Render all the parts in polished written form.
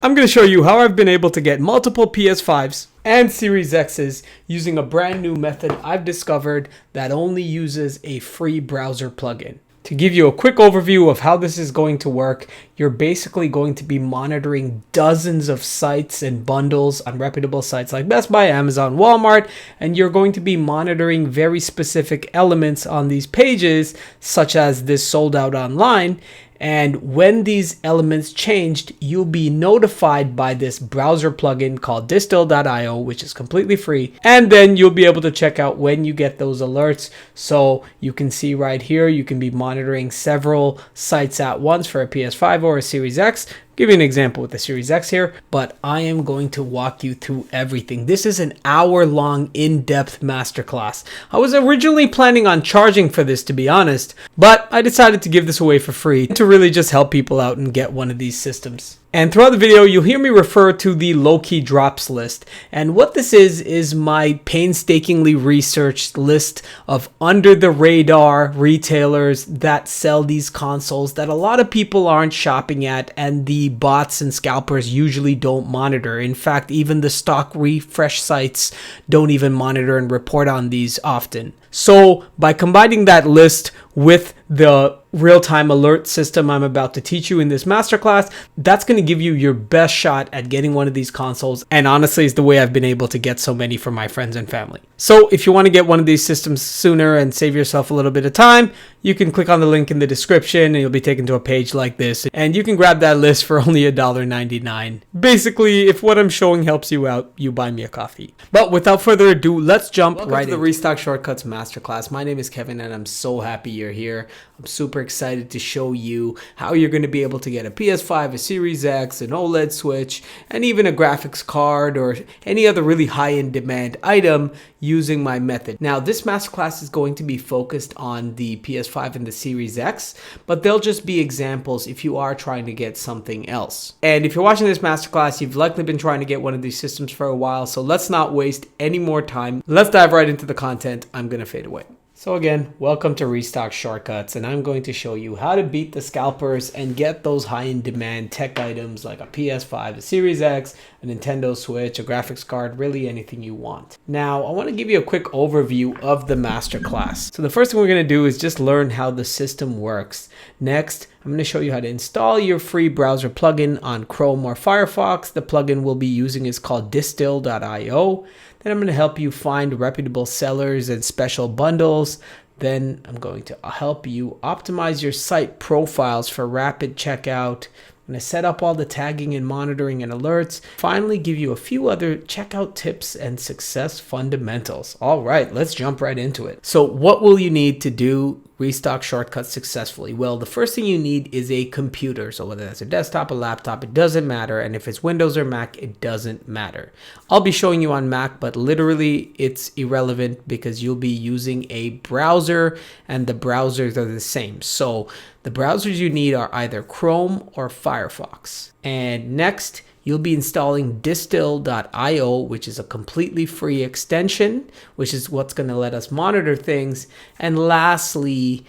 I'm going to show you how I've been able to get multiple PS5s and Series X's using a brand new method I've discovered that only uses a free browser plugin. To give you a quick overview of how this is going to work, you're basically going to be monitoring dozens of sites and bundles on reputable sites like Best Buy, Amazon, Walmart, and you're going to be monitoring very specific elements on these pages, such as this sold out online. And when these elements changed, you'll be notified by this browser plugin called distill.io, which is completely free. And then you'll be able to check out when you get those alerts. So you can see right here, you can be monitoring several sites at once for a PS5 or a Series X. Give you an example with the Series X here, but I am going to walk you through everything. This is an hour-long in-depth masterclass. I was originally planning on charging for this, to be honest, but I decided to give this away for free to really just help people out and get one of these systems. And throughout the video, you'll hear me refer to the low-key drops list. And what this is my painstakingly researched list of under-the-radar retailers that sell these consoles that a lot of people aren't shopping at, and the bots and scalpers usually don't monitor. In fact, even the stock refresh sites don't even monitor and report on these often. So by combining that list with the real-time alert system I'm about to teach you in this masterclass, that's going to give you your best shot at getting one of these consoles, and honestly is the way I've been able to get so many for my friends and family. So if you want to get one of these systems sooner and save yourself a little bit of time, you can click on the link in the description and you'll be taken to a page like this, and you can grab that list for only $1.99. Basically, if what I'm showing helps you out, you buy me a coffee. But without further ado, let's jump right into the Restock Shortcuts Masterclass. My name is Kevin and I'm so happy you're here. I'm super excited to show you how you're going to be able to get a PS5, a Series X, an OLED Switch, and even a graphics card or any other really high-end demand item using my method. Now, this masterclass is going to be focused on the PS5 and the Series X, but they'll just be examples if you are trying to get something else. And if you're watching this masterclass, you've likely been trying to get one of these systems for a while, so let's not waste any more time. Let's dive right into the content. I'm going to fade away. So again, welcome to Restock Shortcuts, and I'm going to show you how to beat the scalpers and get those high-in demand tech items like a PS5, a Series X, a Nintendo Switch, a graphics card, really anything you want. Now, I want to give you a quick overview of the masterclass. So the first thing we're going to do is just learn how the system works. Next, I'm going to show you how to install your free browser plugin on Chrome or Firefox. The plugin we'll be using is called distill.io. Then I'm going to help you find reputable sellers and special bundles. Then I'm going to help you optimize your site profiles for rapid checkout. I'm going to set up all the tagging and monitoring and alerts. Finally, give you a few other checkout tips and success fundamentals. All right, let's jump right into it. So what will you need to do Restock Shortcuts successfully? Well, the first thing you need is a computer. So whether that's a desktop, a laptop, it doesn't matter. And if it's Windows or Mac, it doesn't matter. I'll be showing you on Mac, but literally it's irrelevant because you'll be using a browser and the browsers are the same. So the browsers you need are either Chrome or Firefox. And next, you'll be installing distill.io, which is a completely free extension, which is what's going to let us monitor things. And lastly,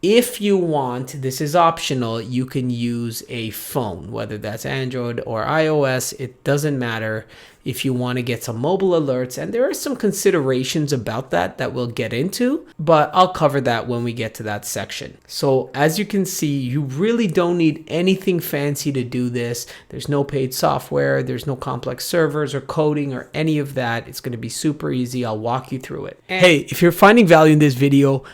if you want, this is optional, you can use a phone, whether that's Android or iOS, it doesn't matter if you want to get some mobile alerts. And there are some considerations about that we'll get into, but I'll cover that when we get to that section. So as you can see, you really don't need anything fancy to do this. There's no paid software, there's no complex servers or coding or any of that. It's going to be super easy. I'll walk you through it. Hey, if you're finding value in this video,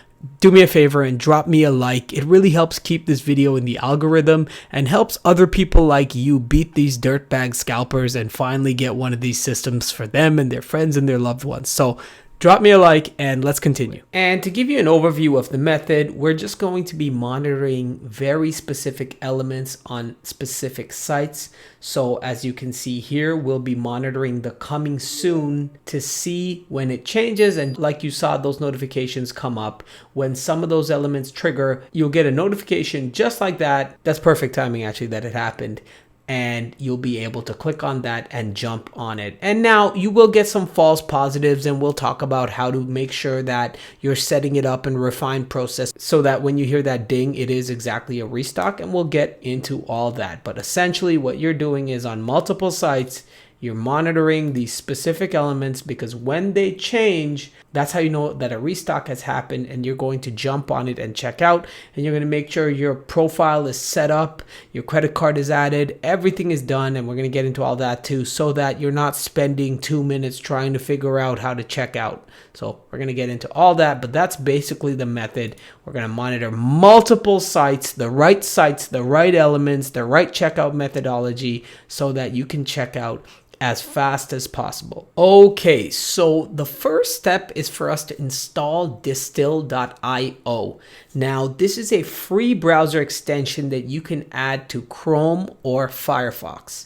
do me a favor and drop me a like. It really helps keep this video in the algorithm and helps other people like you beat these dirtbag scalpers and finally get one of these systems for them and their friends and their loved ones. So drop me a like and let's continue. And to give you an overview of the method, we're just going to be monitoring very specific elements on specific sites. So as you can see here, we'll be monitoring the coming soon to see when it changes. And like you saw, those notifications come up. When some of those elements trigger, you'll get a notification just like that. That's perfect timing actually that it happened. and you'll be able to click on that and jump on it. And now you will get some false positives, and we'll talk about how to make sure that you're setting it up in a refined process so that when you hear that ding, it is exactly a restock, and we'll get into all that. But essentially what you're doing is on multiple sites, you're monitoring these specific elements, because when they change, that's how you know that a restock has happened, and you're going to jump on it and check out, and you're going to make sure your profile is set up, your credit card is added, everything is done, and we're going to get into all that too, so that you're not spending 2 minutes trying to figure out how to check out. So we're going to get into all that, but that's basically the method. We're going to monitor multiple sites, the right elements, the right checkout methodology, so that you can check out as fast as possible. Okay, so the first step is for us to install distill.io. Now, this is a free browser extension that you can add to Chrome or Firefox.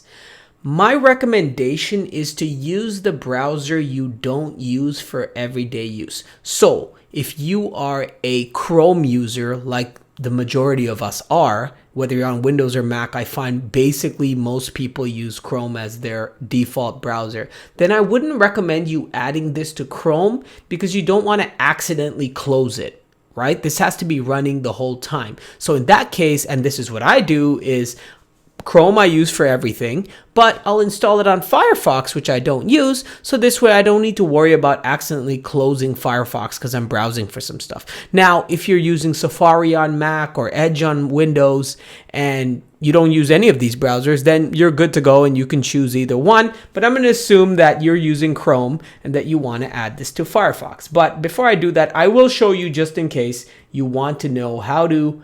My recommendation is to use the browser you don't use for everyday use. So if you are a Chrome user, like the majority of us are, whether you're on Windows or Mac, I find basically most people use Chrome as their default browser, then I wouldn't recommend you adding this to Chrome, because you don't want to accidentally close it, right? This has to be running the whole time. So in that case, and this is what I do, is Chrome I use for everything, but I'll install it on Firefox, which I don't use. So this way I don't need to worry about accidentally closing Firefox because I'm browsing for some stuff. Now, if you're using Safari on Mac or Edge on Windows and you don't use any of these browsers, then you're good to go and you can choose either one. But I'm going to assume that you're using Chrome and that you want to add this to Firefox. But before I do that, I will show you, just in case you want to know how to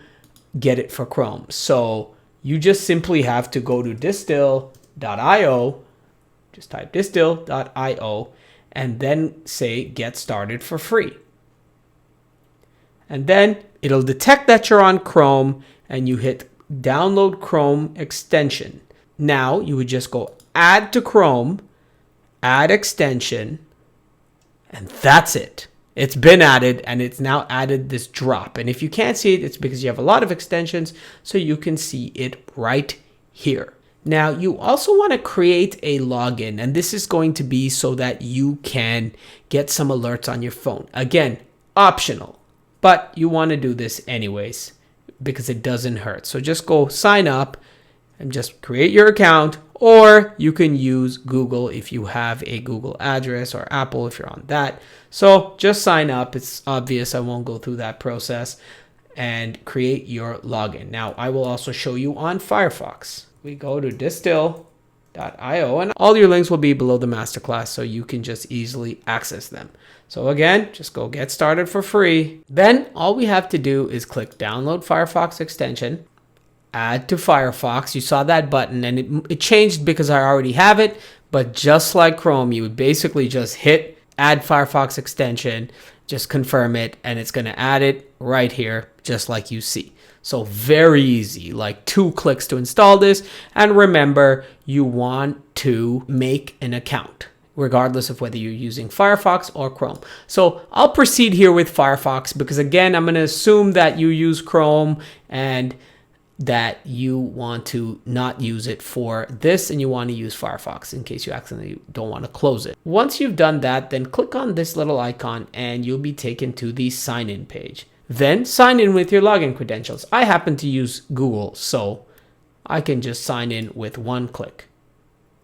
get it for Chrome. So you just simply have to go to distill.io, just type distill.io, and then say get started for free. And then it'll detect that you're on Chrome and you hit download Chrome extension. Now you would just go add to Chrome, add extension, and that's it. It's been added, and it's now added this drop. And if you can't see it, it's because you have a lot of extensions, so you can see it right here. Now, you also want to create a login, and this is going to be so that you can get some alerts on your phone. Again, optional, but you want to do this anyways because it doesn't hurt. So just go sign up and just create your account, or you can use Google if you have a Google address, or Apple if you're on that. So just sign up. It's obvious. I won't go through that process, and create your login. Now, I will also show you on Firefox. We go to distill.io, and all your links will be below the masterclass, so you can just easily access them. So again, just go get started for free. Then all we have to do is click download Firefox extension, add to Firefox. You saw that button, and it changed because I already have it, but just like Chrome, you would basically just hit add Firefox extension, just confirm it, and it's going to add it right here, just like you see. So very easy, like 2 clicks to install this. And remember, you want to make an account, regardless of whether you're using Firefox or Chrome. So I'll proceed here with Firefox, because again, I'm going to assume that you use Chrome and that you want to not use it for this, and you want to use Firefox in case you accidentally don't want to close it. Once you've done that, then click on this little icon and you'll be taken to the sign in page. Then sign in with your login credentials. I happen to use Google, so I can just sign in with 1 click.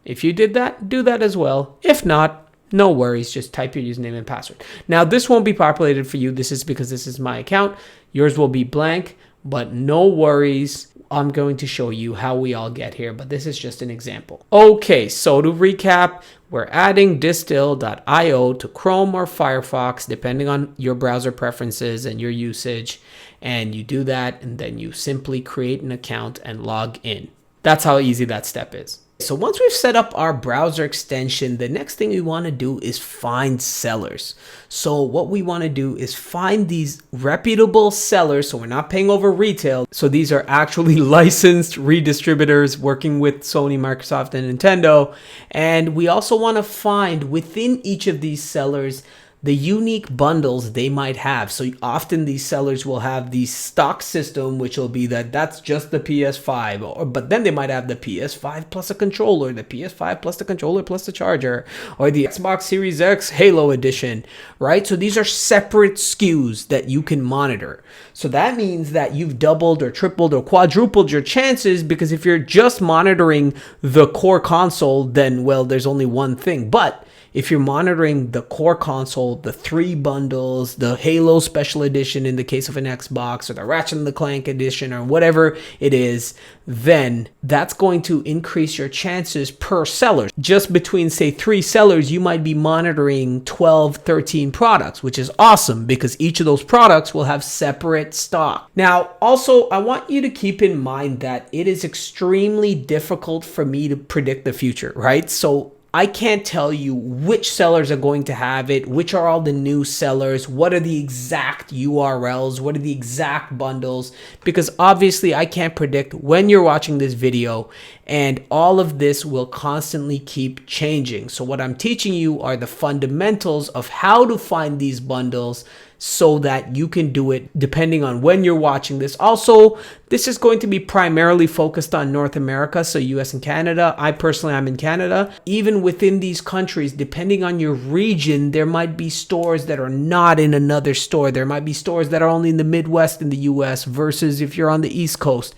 If you did that, do that as well. If not, no worries, just type your username and password. Now, this won't be populated for you. This is because this is my account. Yours will be blank, but no worries. I'm going to show you how we all get here, but this is just an example. Okay, so to recap, we're adding distill.io to Chrome or Firefox, depending on your browser preferences and your usage. And you do that, and then you simply create an account and log in. That's how easy that step is. So once we've set up our browser extension, the next thing we want to do is find sellers. So what we want to do is find these reputable sellers, so we're not paying over retail. So these are actually licensed redistributors working with Sony, Microsoft, and Nintendo. And we also want to find within each of these sellers the unique bundles they might have. So often these sellers will have the stock system, which will be that's just the PS5, but then they might have the PS5 plus a controller, the PS5 plus the controller plus the charger, or the Xbox Series X Halo edition, right? So these are separate SKUs that you can monitor. So that means that you've doubled or tripled or quadrupled your chances, because if you're just monitoring the core console, then, well, there's only one thing. But if you're monitoring the core console, the 3 bundles, the Halo Special Edition in the case of an Xbox, or the Ratchet and Clank Edition, or whatever it is, then that's going to increase your chances per seller. Just between, say, 3 sellers, you might be monitoring 12, 13 products, which is awesome because each of those products will have separate stock. Now, also, I want you to keep in mind that it is extremely difficult for me to predict the future, right? So I can't tell you which sellers are going to have it, which are all the new sellers, what are the exact URLs, what are the exact bundles, because obviously I can't predict when you're watching this video, and all of this will constantly keep changing. So what I'm teaching you are the fundamentals of how to find these bundles so that you can do it depending on when you're watching this. Also, this is going to be primarily focused on North America, so US and Canada. I personally, I'm in Canada. Even within these countries, depending on your region, there might be stores that are not in another store. There might be stores that are only in the Midwest in the US versus if you're on the East Coast.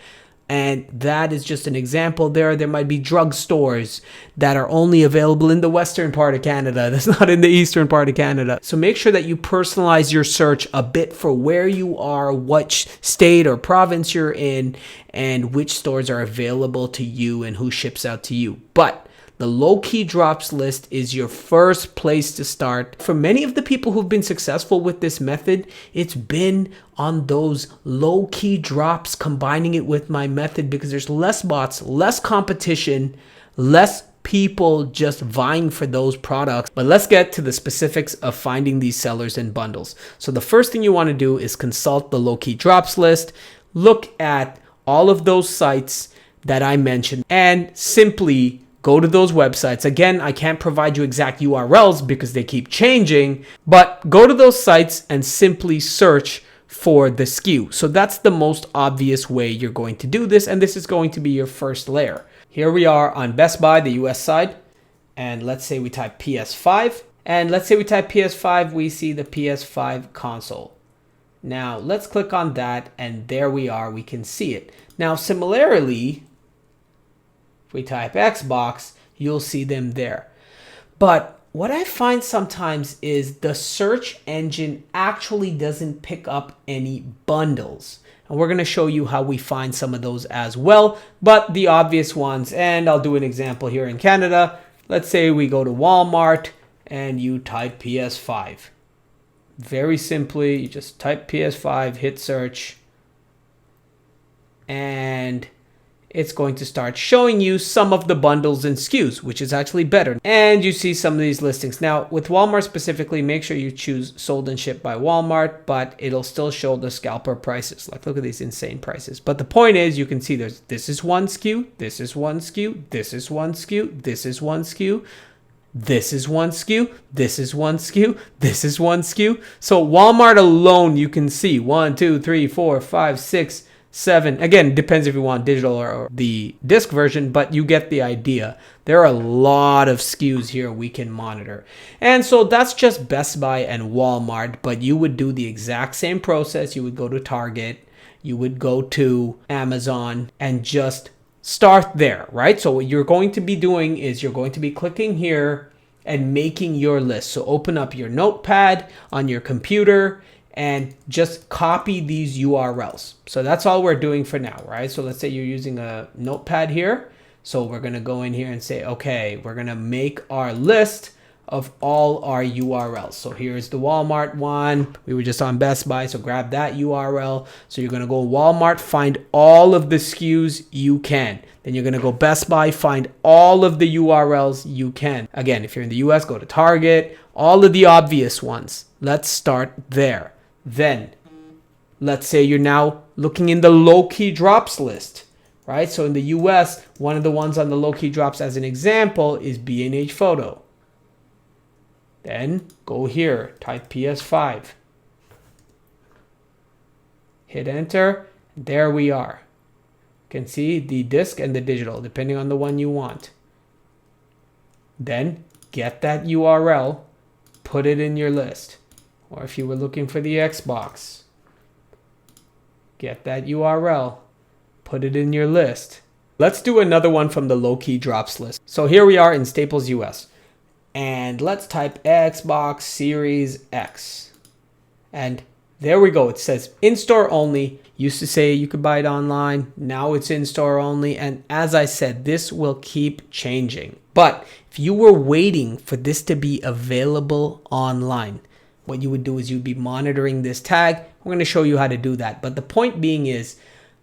And that is just an example there. There might be drugstores that are only available in the western part of Canada. That's not in the eastern part of Canada. So make sure that you personalize your search a bit for where you are, what state or province you're in, and which stores are available to you and who ships out to you. But the low-key drops list is your first place to start. For many of the people who've been successful with this method, it's been on those low-key drops, combining it with my method, because there's less bots, less competition, less people just vying for those products. But let's get to the specifics of finding these sellers and bundles. So the first thing you want to do is consult the low-key drops list. Look at all of those sites that I mentioned and simply go to those websites. Again, I can't provide you exact URLs because they keep changing, but go to those sites and simply search for the SKU. So that's the most obvious way you're going to do this, and this is going to be your first layer. Here we are on Best Buy, the US side, and let's say we type PS5, and let's say we type PS5, we see the PS5 console. Now let's click on that, and there we are, we can see it. Now similarly, if we type Xbox, you'll see them there. But what I find sometimes is the search engine actually doesn't pick up any bundles. And we're going to show you how we find some of those as well. But the obvious ones, and I'll do an example here in Canada. Let's say we go to Walmart and you type PS5. Very simply, you just type PS5, hit search, and it's going to start showing you some of the bundles and SKUs, which is actually better. And you see some of these listings. Now, with Walmart specifically, make sure you choose sold and shipped by Walmart, but it'll still show the scalper prices. Like, look at these insane prices. But the point is, you can see this is one SKU, this is one SKU, this is one SKU, this is one SKU, this is one SKU, this is one SKU, this is one SKU. So Walmart alone, you can see 1, 2, 3, 4, 5, 6, 7. Again, depends if you want digital or the disc version, but you get the idea. There are a lot of SKUs here we can monitor. And so that's just Best Buy and Walmart, but you would do the exact same process. You would go to Target, you would go to Amazon, and just start there, right? So what you're going to be doing is you're going to be clicking here and making your list. So open up your notepad on your computer and just copy these URLs. So that's all we're doing for now, right? So let's say you're using a notepad here. So we're gonna go in here and say, okay, we're gonna make our list of all our URLs. So here's the Walmart one. We were just on Best Buy, so grab that URL. So you're gonna go Walmart, find all of the SKUs you can. Then you're gonna go Best Buy, find all of the URLs you can. Again, if you're in the US, go to Target, all of the obvious ones. Let's start there. Then, let's say you're now looking in the low-key drops list, right? So in the US, one of the ones on the low-key drops as an example is B&H Photo. Then go here, type PS5. Hit enter. There we are. You can see the disc and the digital, depending on the one you want. Then get that URL, put it in your list. Or if you were looking for the Xbox, get that URL, put it in your list. Let's do another one from the low-key drops list. So here we are in Staples US. And let's type Xbox Series X. And there we go. It says in-store only. Used to say you could buy it online. Now it's in-store only. And as I said, this will keep changing. But if you were waiting for this to be available online, what you would do is you'd be monitoring this tag. We're going to show you how to do that. But the point being is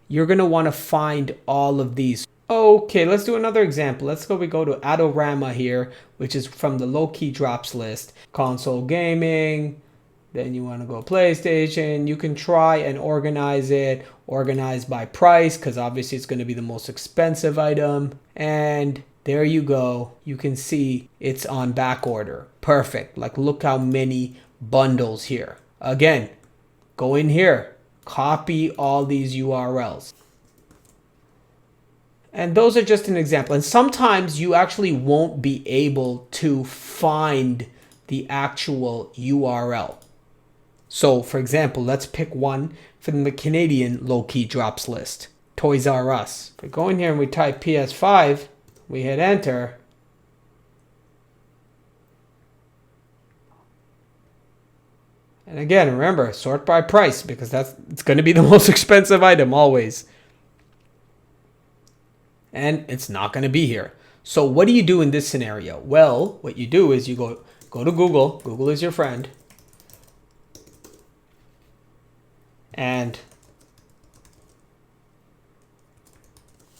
you're going to want to find all of these. Okay, let's do another example. We go to Adorama here, which is from the low-key drops list. Console gaming. Then you want to go PlayStation. You can try and organize it. Organize by price, because obviously it's going to be the most expensive item. And there you go. You can see it's on back order. Perfect. Like, look how many bundles here. Again, go in here. Copy all these URLs. And those are just an example. And sometimes you actually won't be able to find the actual URL. So, for example, let's pick one from the Canadian low-key drops list. Toys R Us. If we go in here and we type PS5, we hit enter. And again, remember, sort by price, because it's going to be the most expensive item always. And it's not going to be here. So what do you do in this scenario? Well, what you do is you go to Google. Google is your friend. And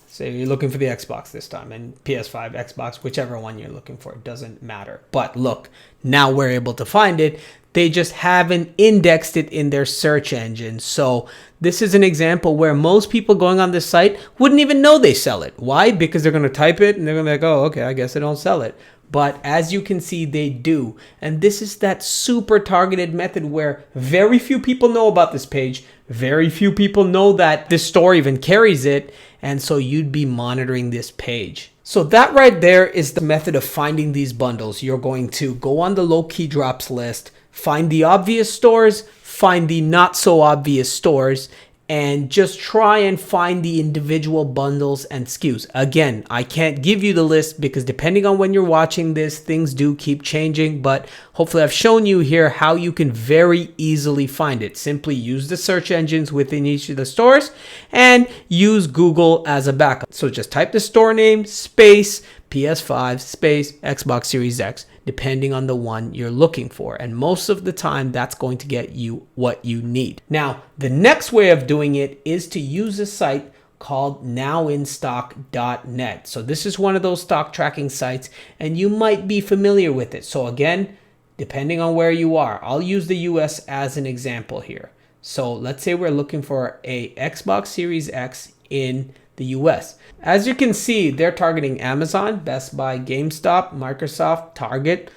say you're looking for the Xbox this time, and PS5, Xbox, whichever one you're looking for, it doesn't matter. But look, now we're able to find it. They just haven't indexed it in their search engine. So this is an example where most people going on this site wouldn't even know they sell it. Why? Because they're going to type it and they're going to be like, oh, okay, I guess I don't sell it. But as you can see, they do. And this is that super targeted method where very few people know about this page. Very few people know that this store even carries it. And so you'd be monitoring this page. So that right there is the method of finding these bundles. You're going to go on the low-key drops list, find the obvious stores, find the not so obvious stores, and just try and find the individual bundles and SKUs. Again, I can't give you the list because depending on when you're watching this, things do keep changing, but hopefully I've shown you here how you can very easily find it. Simply use the search engines within each of the stores and use Google as a backup. So just type the store name, space, PS5, space, Xbox Series X, depending on the one you're looking for. And most of the time, that's going to get you what you need. Now, the next way of doing it is to use a site called nowinstock.net. So this is one of those stock tracking sites, and you might be familiar with it. So again, depending on where you are, I'll use the US as an example here. So let's say we're looking for a Xbox Series X in the US. As you can see, they're targeting Amazon, Best Buy, GameStop, Microsoft, Target,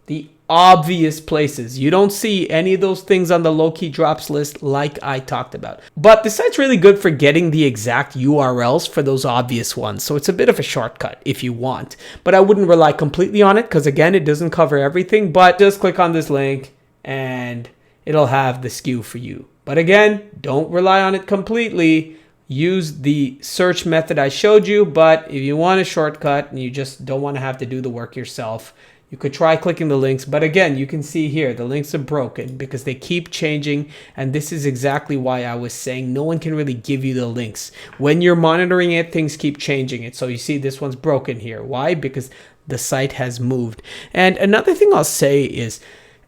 the obvious places. You don't see any of those things on the low-key drops list like I talked about. But the site's really good for getting the exact URLs for those obvious ones. So it's a bit of a shortcut if you want. But I wouldn't rely completely on it because, again, it doesn't cover everything. But just click on this link and it'll have the SKU for you. But again, don't rely on it completely. Use the search method I showed you, but if you want a shortcut and you just don't want to have to do the work yourself, you could try clicking the links. But again, you can see here, the links are broken because they keep changing. And this is exactly why I was saying no one can really give you the links. When you're monitoring it, things keep changing it. So you see this one's broken here. Why? Because the site has moved. And another thing I'll say is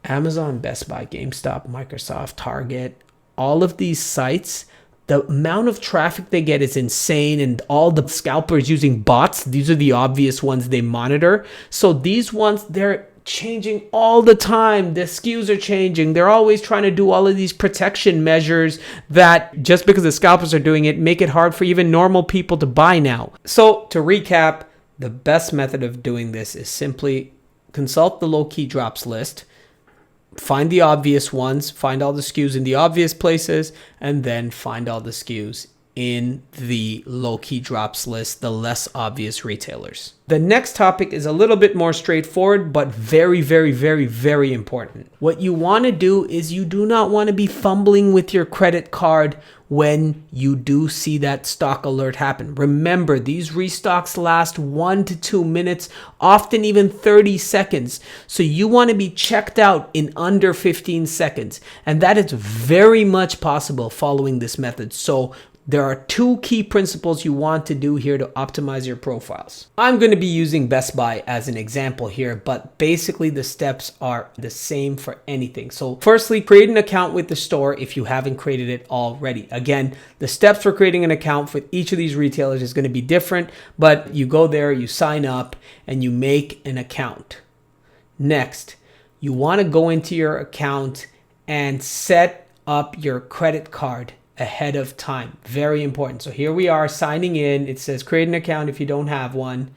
Amazon, Best Buy, GameStop, Microsoft, Target, all of these sites, the amount of traffic they get is insane, and all the scalpers using bots, these are the obvious ones they monitor. So these ones, they're changing all the time. The SKUs are changing. They're always trying to do all of these protection measures that just because the scalpers are doing it, make it hard for even normal people to buy now. So to recap, the best method of doing this is simply consult the low-key drops list. find the obvious ones, find all the SKUs in the obvious places, and then find all the SKUs in the low-key drops list, the less obvious retailers. The next topic is a little bit more straightforward, but very, very, very, very important. What you want to do is you do not want to be fumbling with your credit card when you do see that stock alert happen. Remember, these restocks last 1 to 2 minutes, often even 30 seconds. So you want to be checked out in under 15 seconds. And that is very much possible following this method. So there are 2 key principles you want to do here to optimize your profiles. I'm going to be using Best Buy as an example here, but basically the steps are the same for anything. So firstly, create an account with the store if you haven't created it already. Again, the steps for creating an account for each of these retailers is going to be different, but you go there, you sign up, and you make an account. Next, you want to go into your account and set up your credit card ahead of time. Very important. So here we are signing in. It says create an account if you don't have one.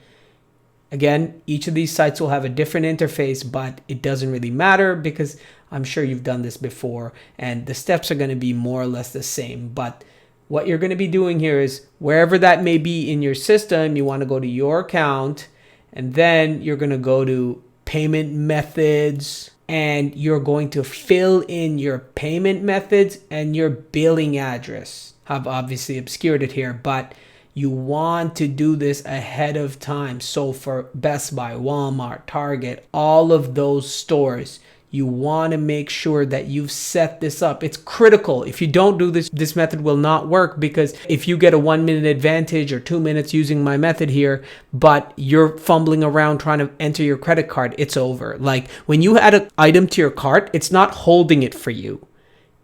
Again, each of these sites will have a different interface, but it doesn't really matter because I'm sure you've done this before and the steps are going to be more or less the same. But what you're going to be doing here is wherever that may be in your system, you want to go to your account and then you're going to go to payment methods. And you're going to fill in your payment methods and your billing address. I've obviously obscured it here, but you want to do this ahead of time. So for Best Buy, Walmart, Target, all of those stores, you want to make sure that you've set this up. It's critical. If you don't do this, this method will not work because if you get a 1 minute advantage or 2 minutes using my method here, but you're fumbling around trying to enter your credit card, it's over. Like when you add an item to your cart, it's not holding it for you.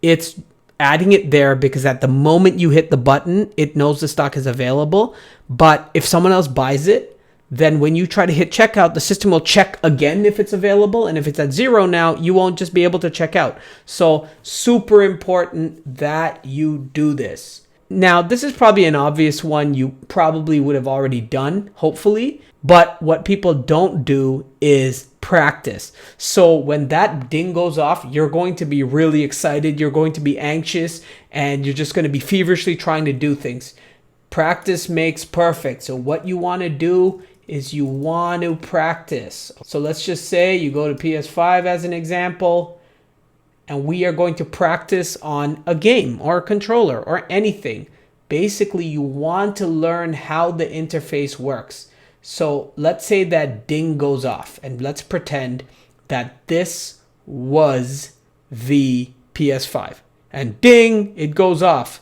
It's adding it there because at the moment you hit the button, it knows the stock is available. But if someone else buys it, then when you try to hit checkout, the system will check again if it's available. And if it's at 0 now, you won't just be able to check out. So super important that you do this. Now, this is probably an obvious one you probably would have already done, hopefully. But what people don't do is practice. So when that ding goes off, you're going to be really excited. You're going to be anxious and you're just going to be feverishly trying to do things. Practice makes perfect. So what you want to do is you want to practice. So let's just say you go to PS5 as an example, and we are going to practice on a game or a controller or anything. Basically, you want to learn how the interface works. So let's say that ding goes off, and let's pretend that this was the PS5. And ding, it goes off.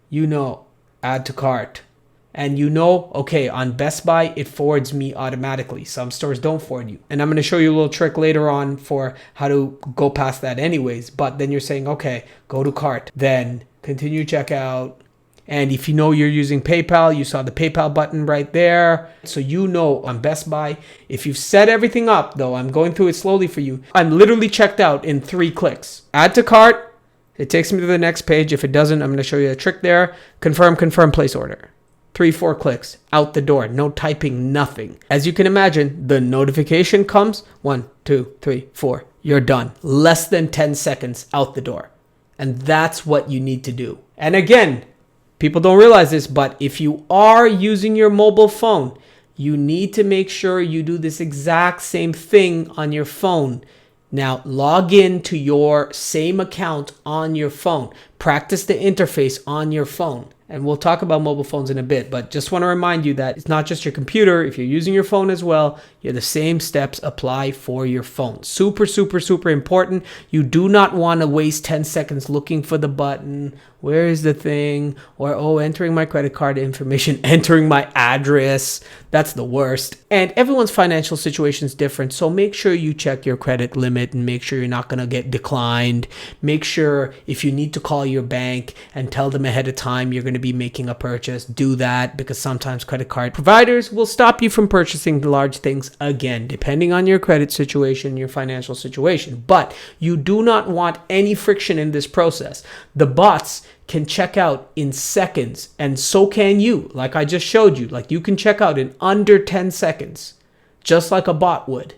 You know, add to cart. And you know, okay, on Best Buy, it forwards me automatically. Some stores don't forward you. And I'm going to show you a little trick later on for how to go past that anyways. But then you're saying, okay, go to cart, then continue checkout. And if you know you're using PayPal, you saw the PayPal button right there. So you know on Best Buy, if you've set everything up, though, I'm going through it slowly for you. I'm literally checked out in 3 clicks. Add to cart. It takes me to the next page. If it doesn't, I'm going to show you a trick there. Confirm, place order. 3-4 clicks, out the door, no typing, nothing. As you can imagine, the notification comes, 1, 2, 3, 4, you're done. Less than 10 seconds, out the door. And that's what you need to do. And again, people don't realize this, but if you are using your mobile phone, you need to make sure you do this exact same thing on your phone. Now, log in to your same account on your phone. Practice the interface on your phone. And we'll talk about mobile phones in a bit, but just want to remind you that it's not just your computer. If you're using your phone as well, the same steps apply for your phone. Super, super, super important. You do not want to waste 10 seconds looking for the button. Where is the thing? Or, oh, entering my credit card information, entering my address. That's the worst. And everyone's financial situation is different. So make sure you check your credit limit and make sure you're not going to get declined. Make sure if you need to call your bank and tell them ahead of time you're going to be making a purchase, do that, because sometimes credit card providers will stop you from purchasing large things, again, depending on your credit situation, your financial situation. But you do not want any friction in this process. The bots can check out in seconds, and so can you. Like I just showed you, like you can check out in under 10 seconds, just like a bot would.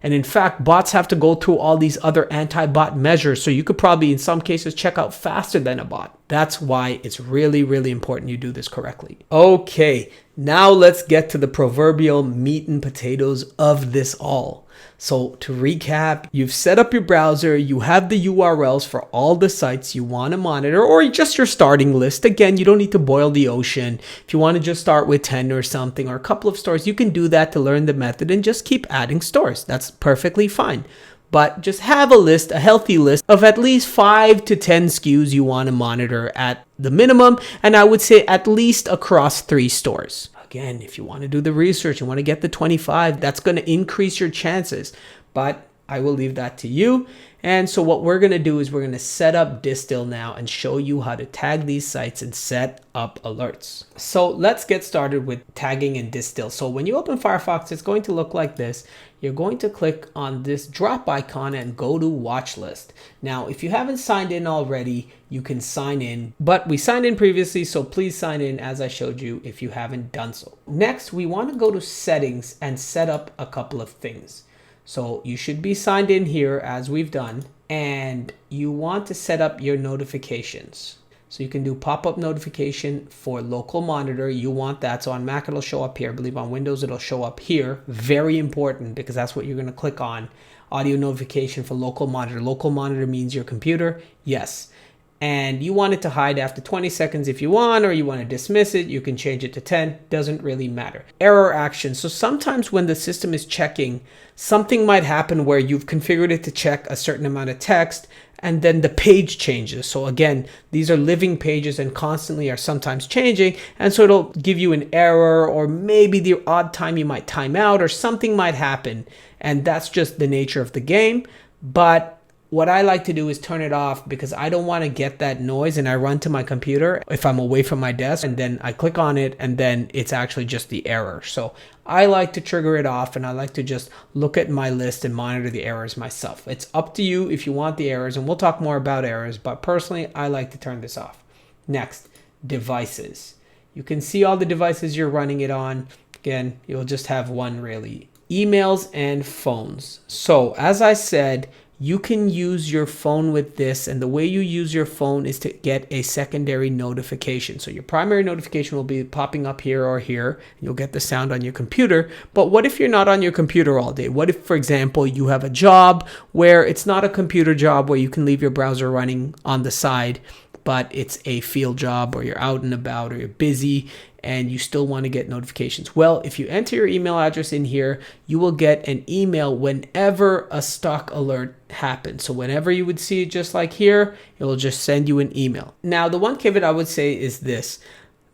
And in fact, bots have to go through all these other anti-bot measures. So you could probably, in some cases, check out faster than a bot. That's why it's really, really important you do this correctly. Okay, now let's get to the proverbial meat and potatoes of this all. So to recap, you've set up your browser, you have the URLs for all the sites you want to monitor, or just your starting list. Again, you don't need to boil the ocean. If you want to just start with 10 or something, or a couple of stores, you can do that to learn the method and just keep adding stores. That's perfectly fine. But just have a list, a healthy list of at least 5 to 10 SKUs you want to monitor at the minimum. And I would say at least across 3 stores. Again, if you want to do the research, you want to get the 25, that's going to increase your chances. But I will leave that to you. And so what we're going to do is we're going to set up Distill now and show you how to tag these sites and set up alerts. So let's get started with tagging and Distill. So when you open Firefox, it's going to look like this. You're going to click on this drop icon and go to watch list. Now, if you haven't signed in already, you can sign in, but we signed in previously, so please sign in as I showed you if you haven't done so. Next, we want to go to settings and set up a couple of things. So you should be signed in here as we've done, and you want to set up your notifications. So you can do pop-up notification for local monitor. You want that. So on Mac, it'll show up here. I believe on Windows, it'll show up here. Very important because that's what you're going to click on. Audio notification for local monitor. Local monitor means your computer. Yes. And you want it to hide after 20 seconds if you want, or you want to dismiss it. You can change it to 10. Doesn't really matter. Error action. So sometimes when the system is checking, something might happen where you've configured it to check a certain amount of text, and then the page changes. So again, these are living pages and constantly are sometimes changing. And so it'll give you an error, or maybe the odd time you might time out, or something might happen. And that's just the nature of the game. But what I like to do is turn it off because I don't want to get that noise, and I run to my computer if I'm away from my desk, and then I click on it and then it's actually just the error. So I like to trigger it off, and I like to just look at my list and monitor the errors myself. It's up to you if you want the errors, and we'll talk more about errors, but personally, I like to turn this off. Next, devices. You can see all the devices you're running it on. Again, you'll just have one really. Emails and phones. So as I said, you can use your phone with this, and the way you use your phone is to get a secondary notification. So your primary notification will be popping up here or here. You'll get the sound on your computer. But what if you're not on your computer all day? What if, for example, you have a job where it's not a computer job where you can leave your browser running on the side, but it's a field job, or you're out and about, or you're busy and you still want to get notifications? Well, if you enter your email address in here, you will get an email whenever a stock alert happens. So whenever you would see it, just like here, it will just send you an email. Now, the one caveat I would say is this.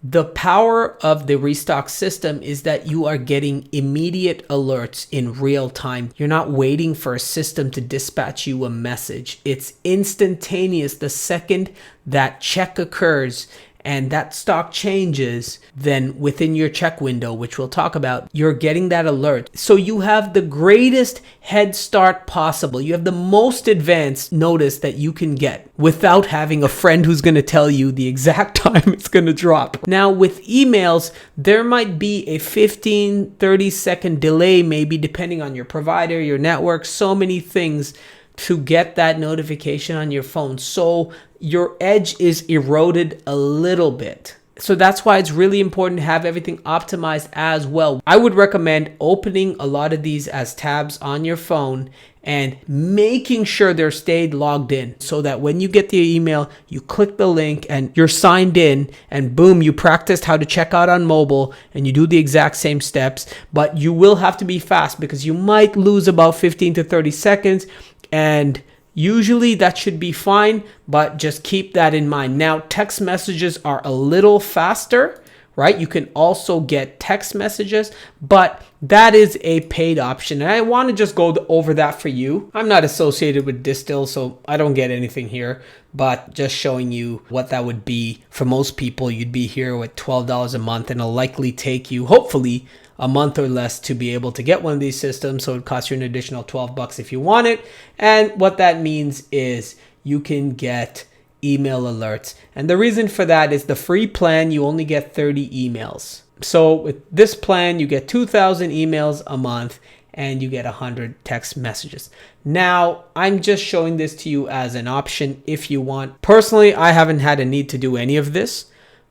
The power of the Restock system is that you are getting immediate alerts in real time. You're not waiting for a system to dispatch you a message. It's instantaneous. The second that check occurs and that stock changes, then within your check window, which we'll talk about, you're getting that alert. So you have the greatest head start possible. You have the most advanced notice that you can get without having a friend who's going to tell you the exact time it's going to drop. Now with emails, there might be a 15-30 second delay, maybe depending on your provider, your network, so many things to get that notification on your phone. So your edge is eroded a little bit. So that's why it's really important to have everything optimized as well. I would recommend opening a lot of these as tabs on your phone and making sure they're stayed logged in, so that when you get the email, you click the link and you're signed in, and boom, you practiced how to check out on mobile and you do the exact same steps. But you will have to be fast because you might lose about 15 to 30 seconds. And usually that should be fine, but just keep that in mind. Now, text messages are a little faster, right? You can also get text messages, but that is a paid option. And I want to just go over that for you. I'm not associated with Distill, so I don't get anything here, but just showing you what that would be. For most people, you'd be here with $12 a month, and it'll likely take you, hopefully, a month or less to be able to get one of these systems. So it costs you an additional $12 if you want it. And what that means is you can get email alerts. And the reason for that is the free plan, you only get 30 emails. So with this plan, you get 2,000 emails a month, and you get 100 text messages. Now, I'm just showing this to you as an option if you want. Personally, I haven't had a need to do any of this.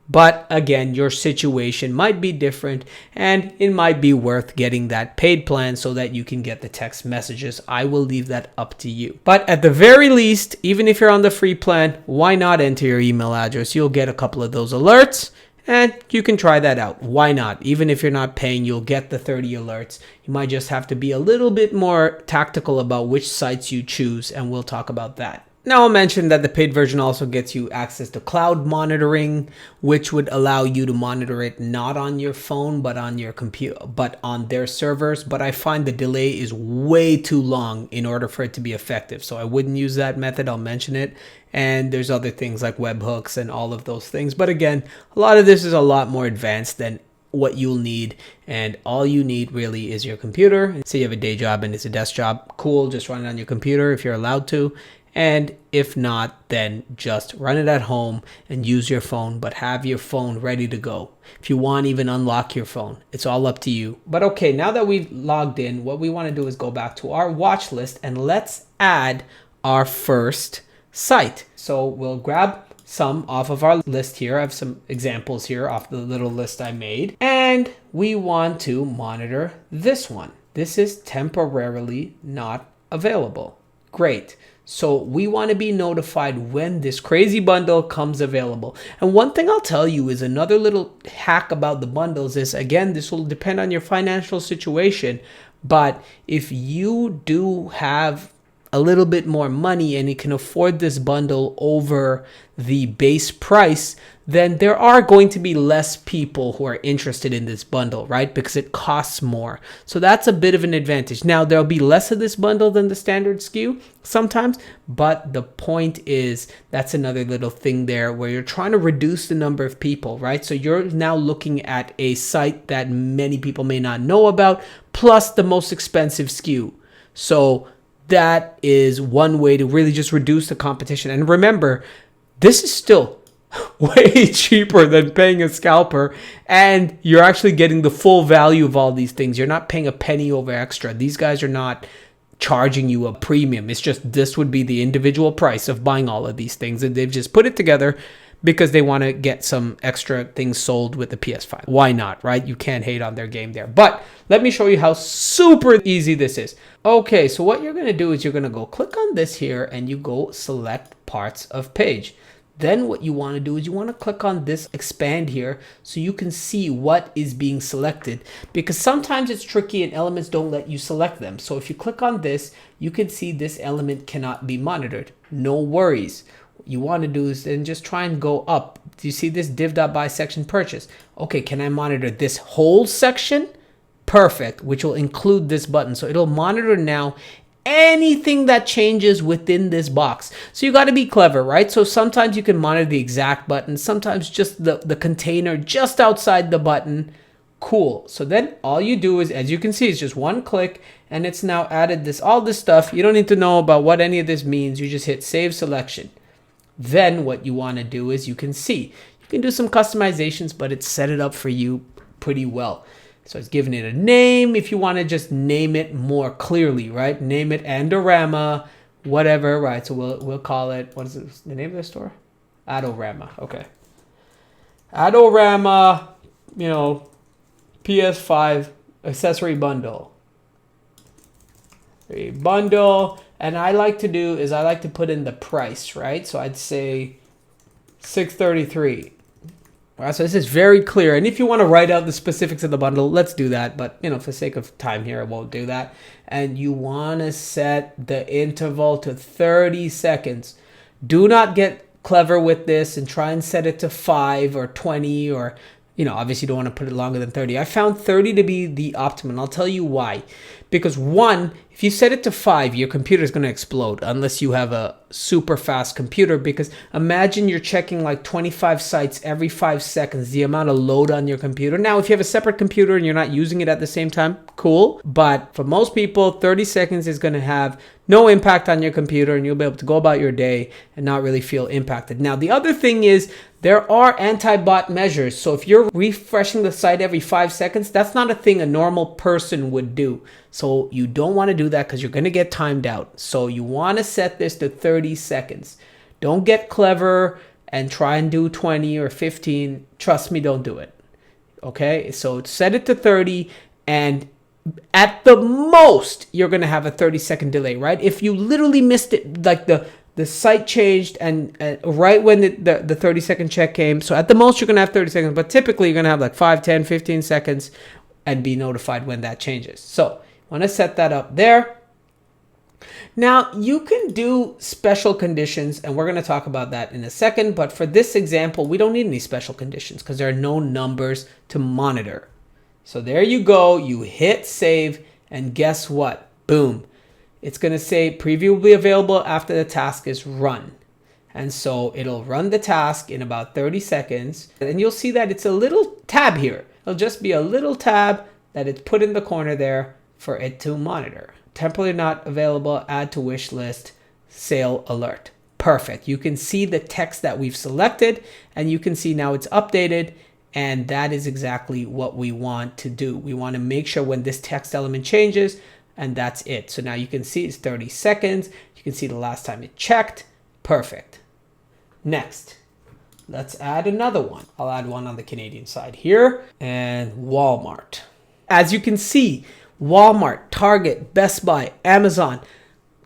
But again, your situation might be different and it might be worth getting that paid plan so that you can get the text messages. I will leave that up to you. But at the very least, even if you're on the free plan, why not enter your email address? You'll get a couple of those alerts and you can try that out. Why not? Even if you're not paying, you'll get the 30 alerts. You might just have to be a little bit more tactical about which sites you choose, and we'll talk about that. Now I'll mention that the paid version also gets you access to cloud monitoring, which would allow you to monitor it not on your phone, but on your computer, but on their servers. But I find the delay is way too long in order for it to be effective. So I wouldn't use that method. I'll mention it. And there's other things like webhooks and all of those things. But again, a lot of this is a lot more advanced than what you'll need, and all you need really is your computer. Say you have a day job and it's a desk job, cool, just run it on your computer if you're allowed to. And if not, then just run it at home and use your phone, but have your phone ready to go. If you want, even unlock your phone. It's all up to you. But okay, now that we've logged in, what we want to do is go back to our watch list and let's add our first site. So we'll grab some off of our list here. I have some examples here off the little list I made. And we want to monitor this one. This is temporarily not available. Great. So we want to be notified when this crazy bundle comes available. And one thing I'll tell you is another little hack about the bundles is, again, this will depend on your financial situation. But if you do have a little bit more money and you can afford this bundle over the base price, then there are going to be less people who are interested in this bundle, right? Because it costs more. So that's a bit of an advantage. Now, there'll be less of this bundle than the standard SKU sometimes, but the point is that's another little thing there where you're trying to reduce the number of people, right? So you're now looking at a site that many people may not know about, plus the most expensive SKU. So that is one way to really just reduce the competition. And remember, this is still way cheaper than paying a scalper, and you're actually getting the full value of all these things. You're not paying a penny over extra. These guys are not charging you a premium. It's just this would be the individual price of buying all of these things, and they've just put it together because they want to get some extra things sold with the PS5. Why not, right? You can't hate on their game there. But let me show you how super easy this is. Okay, so what you're going to do is you're going to go click on this here and you go select parts of page. Then what you want to do is you want to click on this expand here so you can see what is being selected, because sometimes it's tricky and elements don't let you select them. So if you click on this, you can see this element cannot be monitored. No worries. What you want to do is then just try and go up. Do you see this div.by section purchase? Okay, can I monitor this whole section? Perfect, which will include this button. So it'll monitor now anything that changes within this box. So you got to be clever, right? So sometimes you can monitor the exact button, sometimes just the container just outside the button. Cool. So then all you do is, as you can see, it's just one click and it's now added all this stuff. You don't need to know about what any of this means. You just hit save selection. Then what you want to do is you can see, you can do some customizations, but it's set it up for you pretty well. So it's giving it a name if you want to just name it more clearly, right? Name it Andorama, whatever, right? So we'll call it, what is it, the name of the store? Adorama, okay. Adorama, PS5 accessory bundle. A bundle, and I like to put in the price, right? So I'd say $633. Wow, so this is very clear. And if you want to write out the specifics of the bundle, let's do that. But, for the sake of time here, I won't do that. And you want to set the interval to 30 seconds. Do not get clever with this and try and set it to 5 or 20 or, obviously you don't want to put it longer than 30. I found 30 to be the optimum. I'll tell you why. Because one, if you set it to 5, your computer is going to explode unless you have a super fast computer, because imagine you're checking like 25 sites every 5 seconds, the amount of load on your computer. Now, if you have a separate computer and you're not using it at the same time, cool. But for most people, 30 seconds is going to have no impact on your computer, and you'll be able to go about your day and not really feel impacted. Now, the other thing is there are anti-bot measures. So if you're refreshing the site every 5 seconds, that's not a thing a normal person would do. So you don't want to do that because you're going to get timed out. So you want to set this to 30 seconds. Don't get clever and try and do 20 or 15. Trust me, don't do it. Okay, so set it to 30, and at the most, you're going to have a 30-second delay, right? If you literally missed it, like the site changed and right when the 30-second check came, so at the most, you're going to have 30 seconds, but typically, you're going to have like 5, 10, 15 seconds and be notified when that changes. So you want to set that up there. Now, you can do special conditions, and we're going to talk about that in a second, but for this example, we don't need any special conditions because there are no numbers to monitor. So there you go, you hit save, and guess what? Boom. It's going to say preview will be available after the task is run. And so it'll run the task in about 30 seconds. And you'll see that it's a little tab here. It'll just be a little tab that it's put in the corner there for it to monitor. Temporarily not available, add to wish list, sale alert. Perfect. You can see the text that we've selected, and you can see now it's updated. And that is exactly what we want to do. We want to make sure when this text element changes, and that's it. So now you can see it's 30 seconds. You can see the last time it checked. Perfect. Next, let's add another one. I'll add one on the Canadian side here, and Walmart. As you can see, Walmart, Target, Best Buy, Amazon,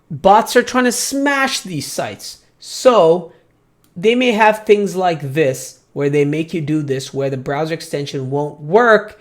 bots are trying to smash these sites. So they may have things like this, where they make you do this, where the browser extension won't work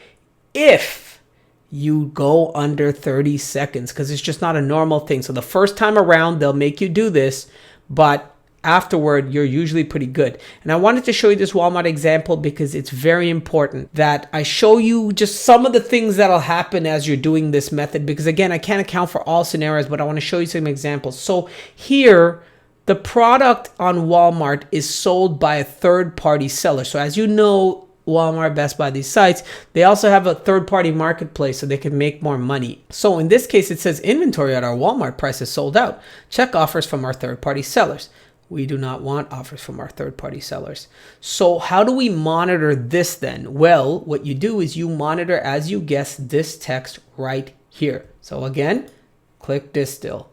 if you go under 30 seconds, because it's just not a normal thing. So the first time around, they'll make you do this, but afterward, you're usually pretty good. And I wanted to show you this Walmart example because it's very important that I show you just some of the things that'll happen as you're doing this method, because again, I can't account for all scenarios, but I want to show you some examples. So here, the product on Walmart is sold by a third-party seller. So as you know, Walmart, Best Buy, these sites, they also have a third-party marketplace so they can make more money. So in this case, it says inventory at our Walmart price is sold out. Check offers from our third-party sellers. We do not want offers from our third-party sellers. So how do we monitor this then? Well, what you do is you monitor, as you guessed, this text right here. So again, click distill,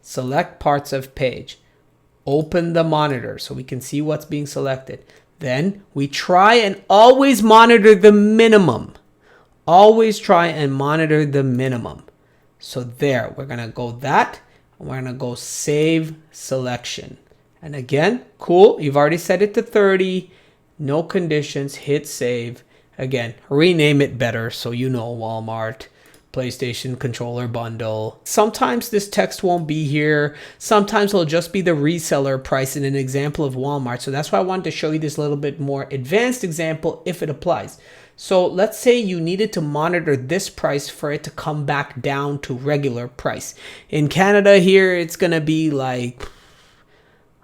select parts of page. Open the monitor so we can see what's being selected. Then we try and always monitor the minimum. Always try and monitor the minimum. So there, we're going to go that, and we're going to go save selection. And again, cool. You've already set it to 30. No conditions. Hit save. Again, rename it better so you know Walmart. PlayStation controller bundle. Sometimes this text won't be here. Sometimes it'll just be the reseller price in an example of Walmart. So that's why I wanted to show you this little bit more advanced example if it applies. So let's say you needed to monitor this price for it to come back down to regular price. In Canada here, it's going to be like,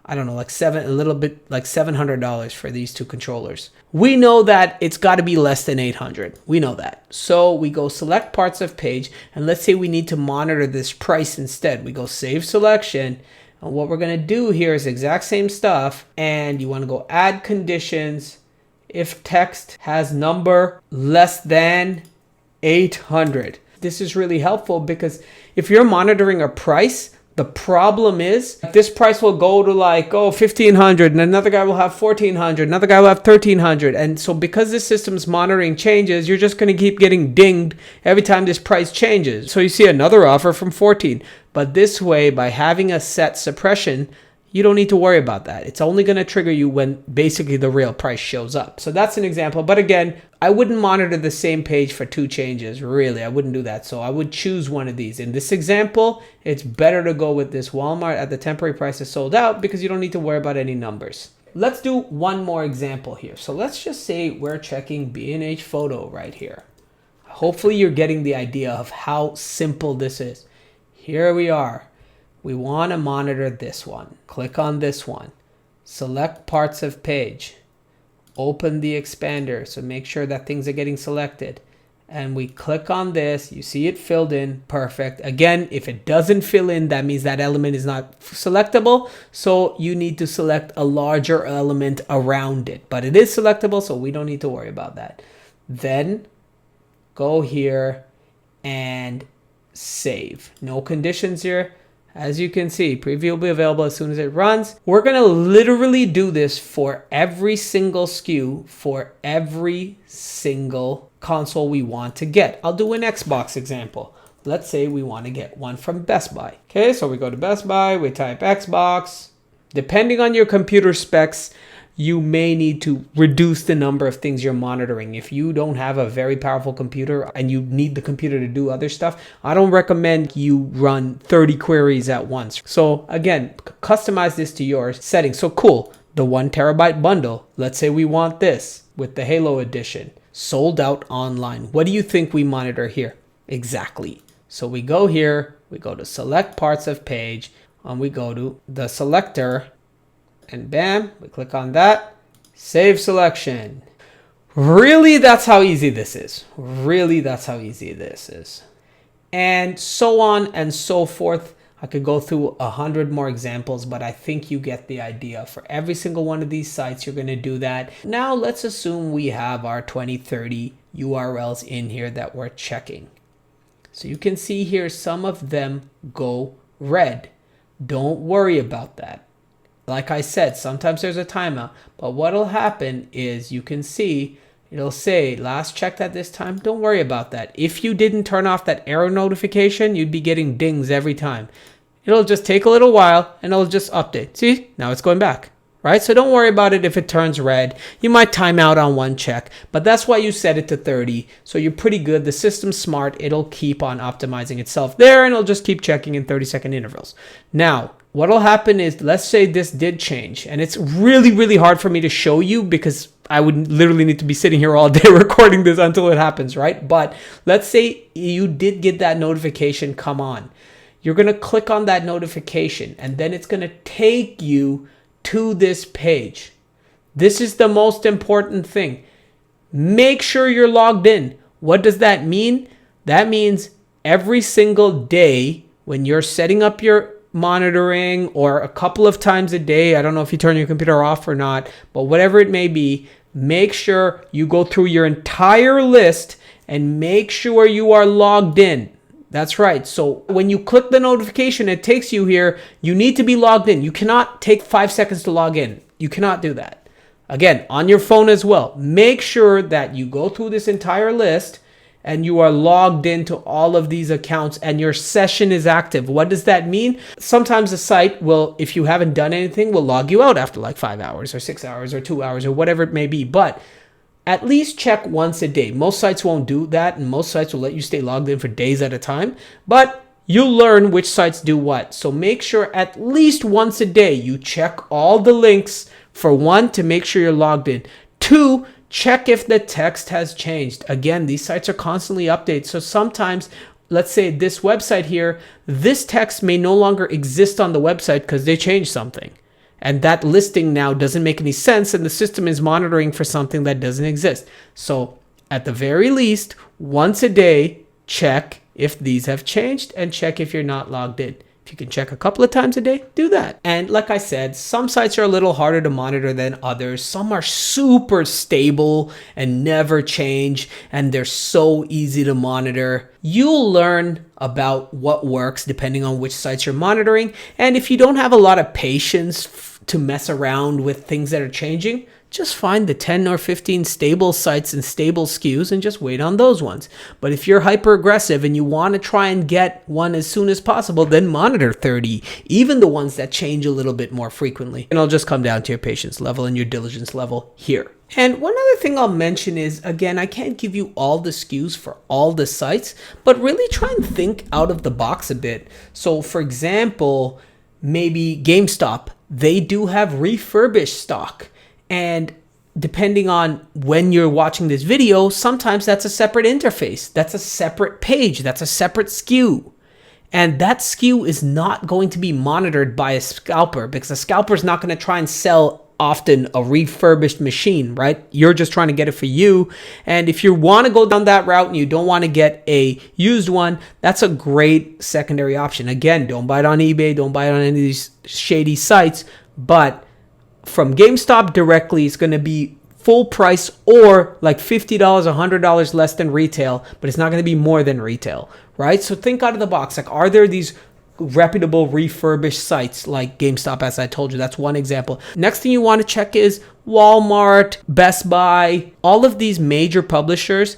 I don't know, like a little bit like $700 for these two controllers. We know that it's got to be less than 800. We know that. So we go select parts of page, and let's say we need to monitor this price instead. We go save selection, and what we're going to do here is the exact same stuff, and you want to go add conditions. If text has number less than 800. This is really helpful because if you're monitoring a price, the problem is this price will go to like, 1,500, and another guy will have 1,400, another guy will have 1,300. And so because this system's monitoring changes, you're just going to keep getting dinged every time this price changes. So you see another offer from 14. But this way, by having a set suppression, you don't need to worry about that. It's only going to trigger you when basically the real price shows up. So that's an example. But again, I wouldn't monitor the same page for two changes. Really, I wouldn't do that. So I would choose one of these. In this example, it's better to go with this Walmart at the temporary price is sold out because you don't need to worry about any numbers. Let's do one more example here. So let's just say we're checking B&H Photo right here. Hopefully you're getting the idea of how simple this is. Here we are. we want to monitor this one. Click on this one. Select parts of page. Open the expander. So make sure that things are getting selected. And we click on this. You see it filled in. Perfect. Again, if it doesn't fill in, that means that element is not selectable. So you need to select a larger element around it. But it is selectable, so we don't need to worry about that. Then go here and save. No conditions here. As you can see, preview will be available as soon as it runs. We're going to literally do this for every single SKU, for every single console we want to get. I'll do an Xbox example. Let's say we want to get one from Best Buy. Okay, so we go to Best Buy, we type Xbox. Depending on your computer specs, you may need to reduce the number of things you're monitoring. If you don't have a very powerful computer and you need the computer to do other stuff, I don't recommend you run 30 queries at once. So again, customize this to your settings. So cool, the 1 terabyte bundle. Let's say we want this with the Halo edition. Sold out online. What do you think we monitor here? Exactly. So we go here, we go to select parts of page, and we go to the selector. And bam, we click on that, save selection. Really, that's how easy this is. Really, that's how easy this is. And so on and so forth. I could go through 100 more examples, but I think you get the idea. For every single one of these sites, you're going to do that. Now, let's assume we have our 20, 30 URLs in here that we're checking. So you can see here, some of them go red. Don't worry about that. Like I said, sometimes there's a timeout, but what'll happen is you can see it'll say last checked at this time. Don't worry about that. If you didn't turn off that error notification, you'd be getting dings every time. It'll just take a little while and it'll just update. See, now it's going back, right? So don't worry about it if it turns red. You might time out on one check, but that's why you set it to 30. So you're pretty good. The system's smart. It'll keep on optimizing itself there and it'll just keep checking in 30-second intervals. Now, what'll happen is, let's say this did change, and it's really, really hard for me to show you because I would literally need to be sitting here all day recording this until it happens, right? But let's say you did get that notification come on. You're going to click on that notification, and then it's going to take you to this page. This is the most important thing. Make sure you're logged in. What does that mean? That means every single day when you're setting up your monitoring, or a couple of times a day, I don't know if you turn your computer off or not, but whatever it may be, make sure you go through your entire list and make sure you are logged in. That's right. So when you click the notification, it takes you here. You need to be logged in. You cannot take 5 seconds to log in. You cannot do that. Again, on your phone as well. Make sure that you go through this entire list and you are logged into all of these accounts and your session is active. What does that mean? Sometimes the site will, if you haven't done anything, will log you out after like 5 hours or 6 hours or 2 hours or whatever it may be. But at least check once a day. Most sites won't do that, and most sites will let you stay logged in for days at a time. But you'll learn which sites do what. So make sure at least once a day you check all the links. For one, to make sure you're logged in. 2, check if the text has changed. Again, these sites are constantly updated. So sometimes, let's say this website here, this text may no longer exist on the website because they changed something. And that listing now doesn't make any sense, and the system is monitoring for something that doesn't exist. So at the very least, once a day, check if these have changed and check if you're not logged in. If you can check a couple of times a day, do that. And like I said, some sites are a little harder to monitor than others. Some are super stable and never change, and they're so easy to monitor. You'll learn about what works depending on which sites you're monitoring. And if you don't have a lot of patience to mess around with things that are changing, just find the 10 or 15 stable sites and stable SKUs and just wait on those ones. But if you're hyper aggressive and you want to try and get one as soon as possible, then monitor 30, even the ones that change a little bit more frequently. And it'll just come down to your patience level and your diligence level here. And one other thing I'll mention is, again, I can't give you all the SKUs for all the sites, but really try and think out of the box a bit. So for example, maybe GameStop, they do have refurbished stock. And depending on when you're watching this video, sometimes that's a separate interface. That's a separate page. That's a separate SKU. And that SKU is not going to be monitored by a scalper, because a scalper is not going to try and sell often a refurbished machine, right? You're just trying to get it for you. And if you want to go down that route and you don't want to get a used one, that's a great secondary option. Again, don't buy it on eBay, don't buy it on any of these shady sites, but from GameStop directly, it's going to be full price or like $50, $100 less than retail, but it's not going to be more than retail, right? So think out of the box. Like, are there these reputable refurbished sites like GameStop? As I told you, that's one example. Next thing you want to check is Walmart, Best Buy. All of these major publishers,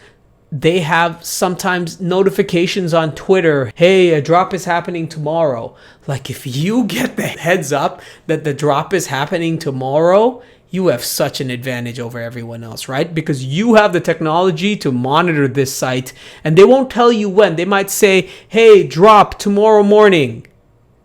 they have sometimes notifications on Twitter. Hey, a drop is happening tomorrow. Like, if you get the heads up that the drop is happening tomorrow, you have such an advantage over everyone else, right? Because you have the technology to monitor this site, and they won't tell you when. They might say, hey, drop tomorrow morning.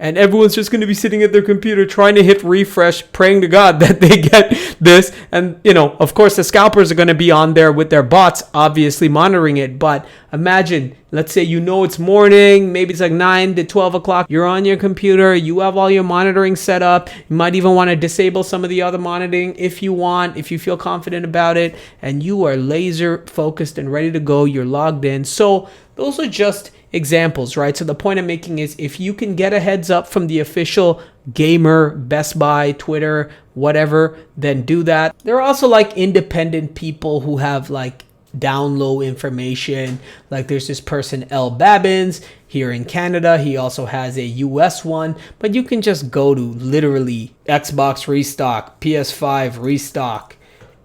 And everyone's just going to be sitting at their computer trying to hit refresh, praying to God that they get this. And, you know, of course, the scalpers are going to be on there with their bots, obviously monitoring it. But imagine, let's say, you know, it's morning, maybe it's like 9 to 12 o'clock. You're on your computer. You have all your monitoring set up. You might even want to disable some of the other monitoring if you want, if you feel confident about it. And you are laser focused and ready to go. You're logged in. So those are just examples, right? So the point I'm making is, if you can get a heads up from the official gamer, Best Buy, Twitter, whatever, then do that. There are also like independent people who have like down low information. Like, there's this person, L Babbins, here in Canada. He also has a US one, but you can just go to literally Xbox Restock, PS5 Restock,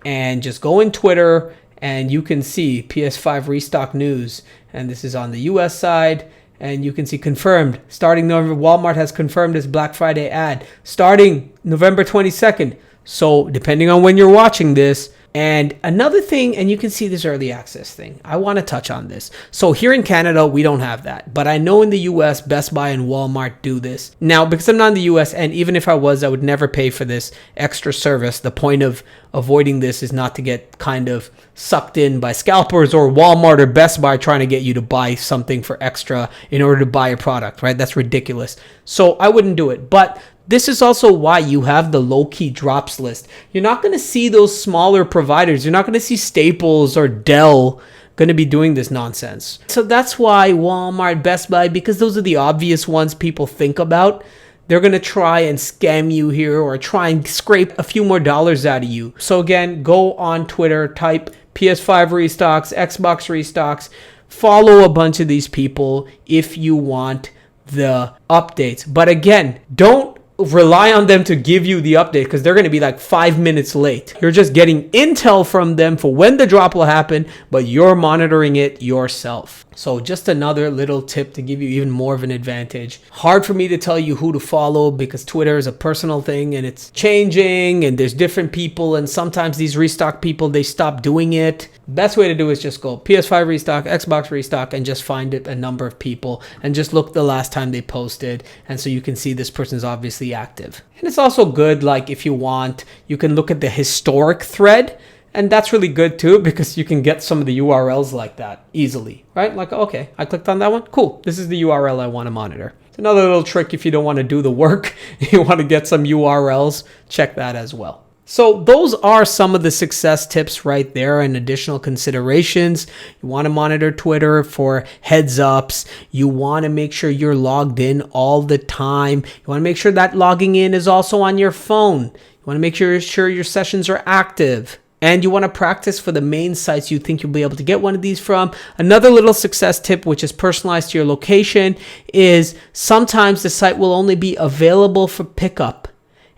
and just go in Twitter and you can see PS5 Restock news. And this is on the US side. And you can see confirmed. Starting November, Walmart has confirmed this Black Friday ad starting November 22nd. So depending on when you're watching this. And another thing, and you can see this early access thing, I want to touch on this. So here in Canada, we don't have that. But I know in the US, Best Buy and Walmart do this. Now, because I'm not in the US, and even if I was, I would never pay for this extra service. The point of avoiding this is not to get kind of sucked in by scalpers or Walmart or Best Buy trying to get you to buy something for extra in order to buy a product, right? That's ridiculous. So I wouldn't do it. But this is also why you have the low-key drops list. You're not going to see those smaller providers. You're not going to see Staples or Dell going to be doing this nonsense. So that's why Walmart, Best Buy, because those are the obvious ones people think about. They're going to try and scam you here or try and scrape a few more dollars out of you. So again, go on Twitter, type PS5 restocks, Xbox restocks, follow a bunch of these people if you want the updates. But again, don't rely on them to give you the update, because they're going to be like 5 minutes late. You're just getting intel from them for when the drop will happen, but you're monitoring it yourself. So just another little tip to give you even more of an advantage. Hard for me to tell you who to follow, because Twitter is a personal thing and it's changing and there's different people, and sometimes these restock people, they stop doing it. Best way to do is just go PS5 restock, Xbox restock, and just find a number of people and just look the last time they posted. And so you can see this person's obviously active. And it's also good, like, if you want, you can look at the historic thread. And that's really good too, because you can get some of the URLs like that easily, right? Like, okay, I clicked on that one. Cool. This is the URL I want to monitor. It's another little trick if you don't want to do the work. You want to get some URLs, check that as well. So those are some of the success tips right there and additional considerations. You want to monitor Twitter for heads ups. You want to make sure you're logged in all the time. You want to make sure that logging in is also on your phone. You want to make sure your sessions are active. And you want to practice for the main sites you think you'll be able to get one of these from. Another little success tip, which is personalized to your location, is sometimes the site will only be available for pickup.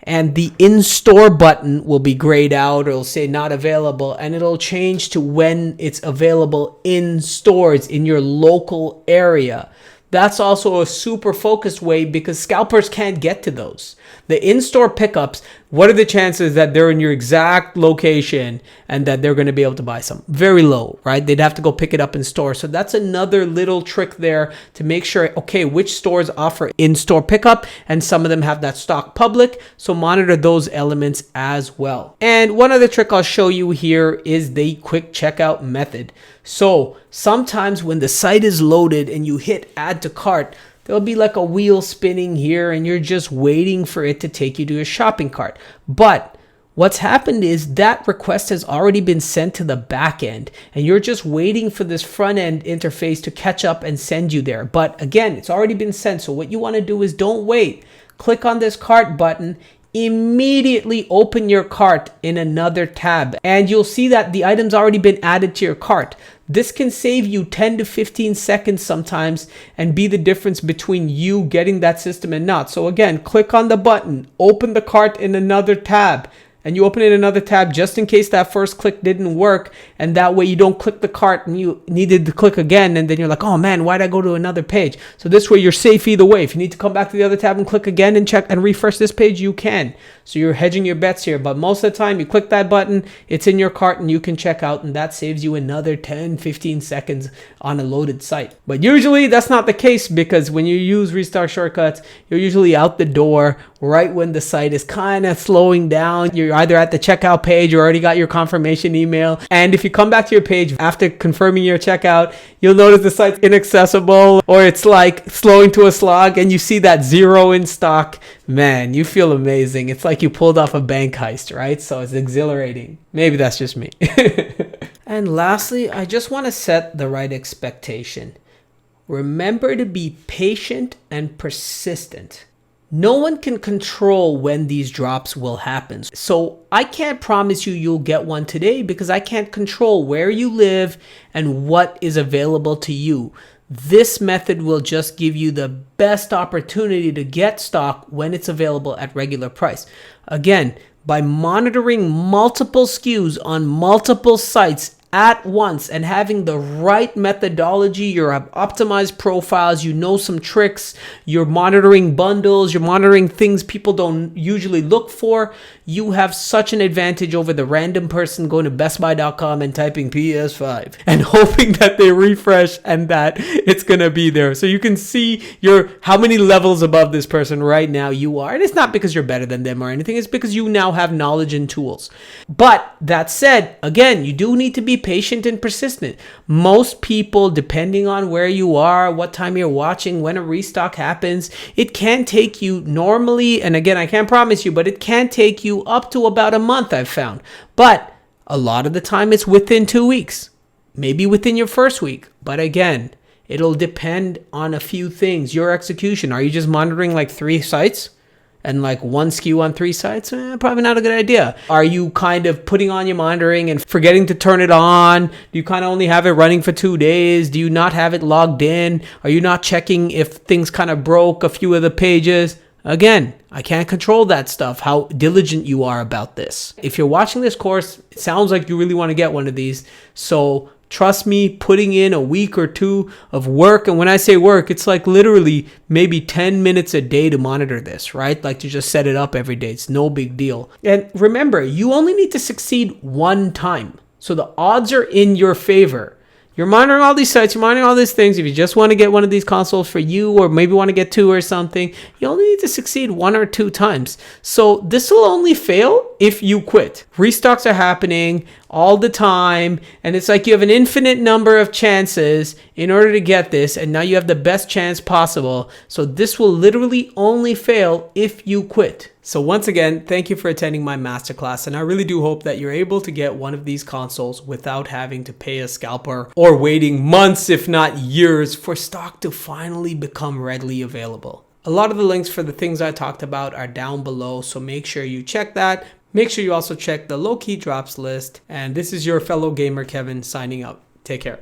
And the in-store button will be grayed out, or it'll say not available, and it'll change to when it's available in stores in your local area. That's also a super focused way, because scalpers can't get to those. The in-store pickups, what are the chances that they're in your exact location and that they're going to be able to buy some? Very low, right? They'd have to go pick it up in store. So that's another little trick there to make sure, okay, which stores offer in-store pickup, and some of them have that stock public. So monitor those elements as well. And one other trick I'll show you here is the quick checkout method. So sometimes when the site is loaded and you hit add to cart, there'll be like a wheel spinning here and you're just waiting for it to take you to your shopping cart. But what's happened is that request has already been sent to the back end and you're just waiting for this front end interface to catch up and send you there. But again, it's already been sent. So what you want to do is don't wait. Click on this cart button. Immediately open your cart in another tab and you'll see that the item's already been added to your cart. This can save you 10 to 15 seconds sometimes and be the difference between you getting that system and not. So again, click on the button, open the cart in another tab, and you open in another tab just in case that first click didn't work, and that way you don't click the cart and you needed to click again and then you're like, oh man, why'd I go to another page? So this way you're safe either way. If you need to come back to the other tab and click again and check and refresh this page, you can. So you're hedging your bets here, but most of the time you click that button, it's in your cart and you can check out, and that saves you another 10-15 seconds on a loaded site. But usually that's not the case, because when you use Restock shortcuts, you're usually out the door right when the site is kind of slowing down. You're either at the checkout page or already got your confirmation email. And if you come back to your page after confirming your checkout, you'll notice the site's inaccessible or it's like slowing to a slog and you see that 0 in stock. Man, you feel amazing. It's like you pulled off a bank heist, right? So it's exhilarating. Maybe that's just me. And lastly, I just want to set the right expectation. Remember to be patient and persistent. No one can control when these drops will happen. So I can't promise you you'll get one today because I can't control where you live and what is available to you. This method will just give you the best opportunity to get stock when it's available at regular price. Again, by monitoring multiple SKUs on multiple sites at once and having the right methodology, you have optimized profiles, you know some tricks, you're monitoring bundles, you're monitoring things people don't usually look for, you have such an advantage over the random person going to bestbuy.com and typing PS5 and hoping that they refresh and that it's going to be there. So you can see how many levels above this person right now you are. And it's not because you're better than them or anything. It's because you now have knowledge and tools. But that said, again, you do need to be patient and persistent. Most people, depending on where you are, what time you're watching, when a restock happens, it can take you normally, and again, I can't promise you, but it can take you up to about a month, I've found. But a lot of the time it's within 2 weeks, maybe within your first week. But again, it'll depend on a few things. Your execution. Are you just monitoring like 3 sites? And like 1 SKU on 3 sites? Probably not a good idea. Are you kind of putting on your monitoring and forgetting to turn it on? Do you kind of only have it running for 2 days? Do you not have it logged in? Are you not checking if things kind of broke a few of the pages? Again, I can't control that stuff, how diligent you are about this. If you're watching this course, it sounds like you really want to get one of these. So trust me, putting in a week or 2 of work, and when I say work, it's like literally maybe 10 minutes a day to monitor this, right? Like to just set it up every day. It's no big deal. And remember, you only need to succeed 1 time. So the odds are in your favor. You're monitoring all these sites, you're monitoring all these things. If you just want to get one of these consoles for you, or maybe want to get 2 or something, you only need to succeed 1 or 2 times. So this will only fail if you quit. Restocks are happening all the time, and it's like you have an infinite number of chances in order to get this, and now you have the best chance possible. So this will literally only fail if you quit. So once again, thank you for attending my masterclass, and I really do hope that you're able to get one of these consoles without having to pay a scalper or waiting months, if not years, for stock to finally become readily available. A lot of the links for the things I talked about are down below, so make sure you check that. Make sure you also check the low-key drops list. And this is your fellow gamer, Kevin, signing up. Take care.